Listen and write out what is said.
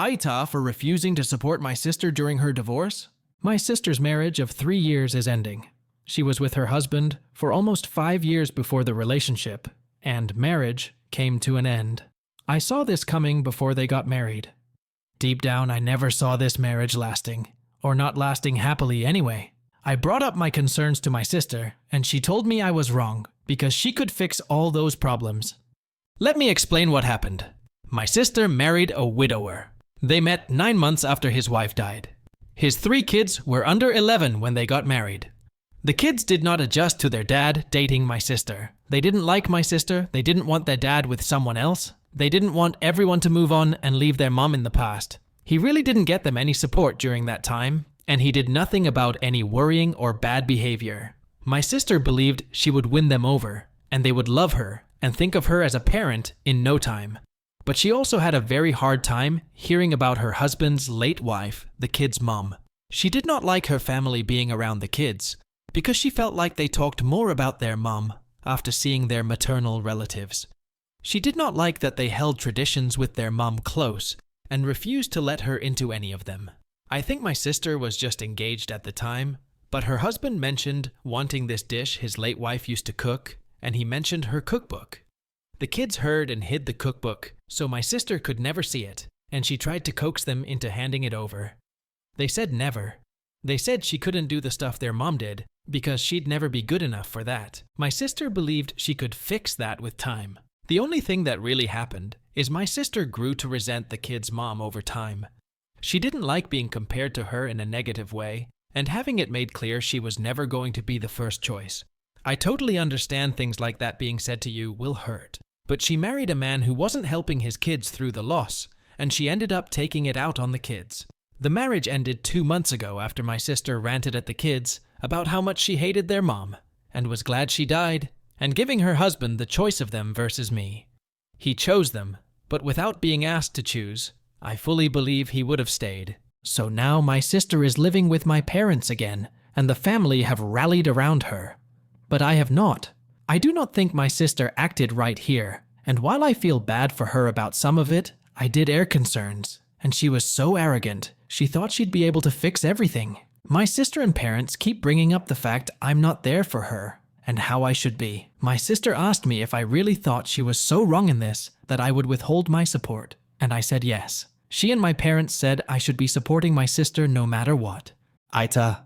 AITA for refusing to support my sister during her divorce? My sister's marriage of 3 years is ending. She was with her husband for almost 5 years before the relationship, and marriage came to an end. I saw this coming before they got married. Deep down, I never saw this marriage lasting, or not lasting happily anyway. I brought up my concerns to my sister, and she told me I was wrong because she could fix all those problems. Let me explain what happened. My sister married a widower. They met 9 months after his wife died. His 3 kids were under 11 when they got married. The kids did not adjust to their dad dating my sister. They didn't like my sister, they didn't want their dad with someone else. They didn't want everyone to move on and leave their mom in the past. He really didn't get them any support during that time, and he did nothing about any worrying or bad behavior. My sister believed she would win them over, and they would love her and think of her as a parent in no time. But she also had a very hard time hearing about her husband's late wife, the kids' mom. She did not like her family being around the kids, because she felt like they talked more about their mom after seeing their maternal relatives. She did not like that they held traditions with their mom close and refused to let her into any of them. I think my sister was just engaged at the time, but her husband mentioned wanting this dish his late wife used to cook, and he mentioned her cookbook. The kids heard and hid the cookbook, so my sister could never see it, and she tried to coax them into handing it over. They said never. They said she couldn't do the stuff their mom did, because she'd never be good enough for that. My sister believed she could fix that with time. The only thing that really happened is my sister grew to resent the kids' mom over time. She didn't like being compared to her in a negative way, and having it made clear she was never going to be the first choice. I totally understand things like that being said to you will hurt, but she married a man who wasn't helping his kids through the loss, and she ended up taking it out on the kids. The marriage ended 2 months ago after my sister ranted at the kids about how much she hated their mom, and was glad she died, and giving her husband the choice of them versus me. He chose them, but without being asked to choose, I fully believe he would have stayed. So now my sister is living with my parents again, and the family have rallied around her. But I have not. I do not think my sister acted right here, and while I feel bad for her about some of it, I did air concerns, and she was so arrogant, she thought she'd be able to fix everything. My sister and parents keep bringing up the fact I'm not there for her, and how I should be. My sister asked me if I really thought she was so wrong in this that I would withhold my support, and I said yes. She and my parents said I should be supporting my sister no matter what. AITA,